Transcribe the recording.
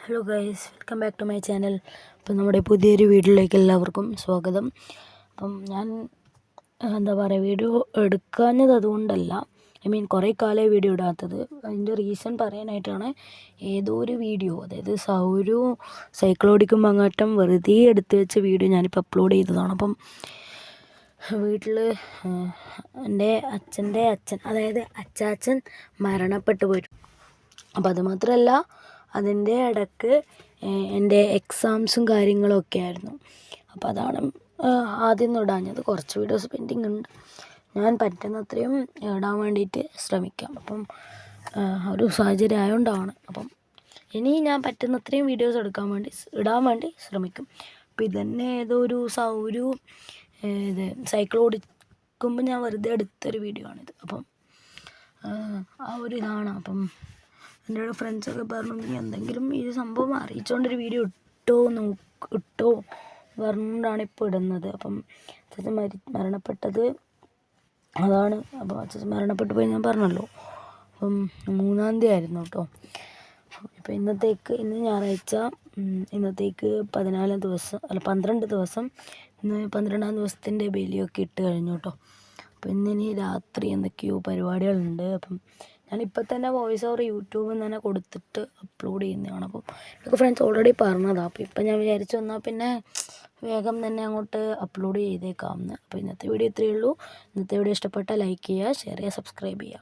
Hello guys, welcome back to my channel. അപ്പം നമ്മുടെ പുതിയൊരു വീഡിയോയിലേക്ക് എല്ലാവർക്കും സ്വാഗതം. അപ്പം ഞാൻ എന്താ പറയുക, വീഡിയോ എടുക്കാഞ്ഞത് അതുകൊണ്ടല്ല, കുറേ കാലമായി വീഡിയോ ഇടാത്തത്. അതിൻ്റെ റീസൺ പറയാനായിട്ടാണ്, ഏതോ ഒരു വീഡിയോ, അതായത് സൗരു സൈക്കിൾ ഓടിക്കുമ്പോൾ അങ്ങോട്ടം വെറുതെ എടുത്ത് വെച്ച വീഡിയോ ഞാനിപ്പോൾ അപ്ലോഡ് ചെയ്തതാണ്. അപ്പം വീട്ടിൽ എൻ്റെ അച്ഛൻ്റെ അച്ഛൻ, അതായത് അച്ചാച്ചൻ മരണപ്പെട്ടു പോയി. അപ്പം അതുമാത്രമല്ല, അതിൻ്റെ ഇടയ്ക്ക് എൻ്റെ എക്സാംസും കാര്യങ്ങളൊക്കെ ആയിരുന്നു. അപ്പോൾ അതാണ് ആദ്യം ഒന്നും ഇടാഞ്ഞത്. കുറച്ച് വീഡിയോസ് പെൻഡിങ് ഉണ്ട്. ഞാൻ പറ്റുന്നത്രയും ഇടാൻ വേണ്ടിയിട്ട് ശ്രമിക്കാം. അപ്പം ഒരു സാഹചര്യം ആയതുകൊണ്ടാണ്. അപ്പം ഇനി ഞാൻ പറ്റുന്നത്രയും വീഡിയോസ് ഇടാൻ വേണ്ടി ശ്രമിക്കും. അപ്പോൾ ഇതന്നെ ഏതോ ഒരു ഇത് സൈക്കിൾ ഓടിക്കുമ്പോൾ ഞാൻ വെറുതെ എടുത്തൊരു വീഡിയോ ആണിത്. അപ്പം ആ ഒരു ഇതാണ്. അപ്പം എൻ്റെ ഫ്രണ്ട്സൊക്കെ പറഞ്ഞു, നീ എന്തെങ്കിലും ഈ സംഭവം അറിയിച്ചുകൊണ്ടൊരു വീഡിയോ ഇട്ടോ പറഞ്ഞുകൊണ്ടാണ് ഇപ്പോൾ ഇടുന്നത്. അപ്പം അച്ഛൻ മരണപ്പെട്ടത് അതാണ്. അപ്പം അച്ഛൻ മരണപ്പെട്ടു പോയി ഞാൻ പറഞ്ഞല്ലോ. അപ്പം 3-ാം തീയതി ആയിരുന്നു കേട്ടോ. ഇപ്പം ഇന്ന് ഞായറാഴ്ച, ഇന്നത്തേക്ക് 12 ദിവസം, ഇന്ന് 12-ാം ദിവസത്തിൻ്റെ ബലിയൊക്കെ ഇട്ട് കഴിഞ്ഞു കേട്ടോ. അപ്പം ഇന്നിനി രാത്രി എന്തൊക്കെയോ പരിപാടികളുണ്ട്. അപ്പം ഞാനിപ്പോൾ തന്നെ വോയിസ് ഓവർ യൂട്യൂബിൽ തന്നെ കൊടുത്തിട്ട് അപ്ലോഡ് ചെയ്യുന്നതാണ്. അപ്പം എനിക്ക് ഫ്രണ്ട്സ് ഓൾറെഡി പറഞ്ഞതാണ്. അപ്പോൾ ഇപ്പം ഞാൻ വിചാരിച്ചു വന്നാൽ പിന്നെ വേഗം തന്നെ അങ്ങോട്ട് അപ്ലോഡ് ചെയ്തേക്കാമെന്ന്. അപ്പോൾ ഇന്നത്തെ വീഡിയോ ഇത്രയേ ഉള്ളൂ. ഇന്നത്തെ വീഡിയോ ഇഷ്ടപ്പെട്ടാൽ ലൈക്ക് ചെയ്യുക, ഷെയർ ചെയ്യുക, സബ്സ്ക്രൈബ് ചെയ്യുക.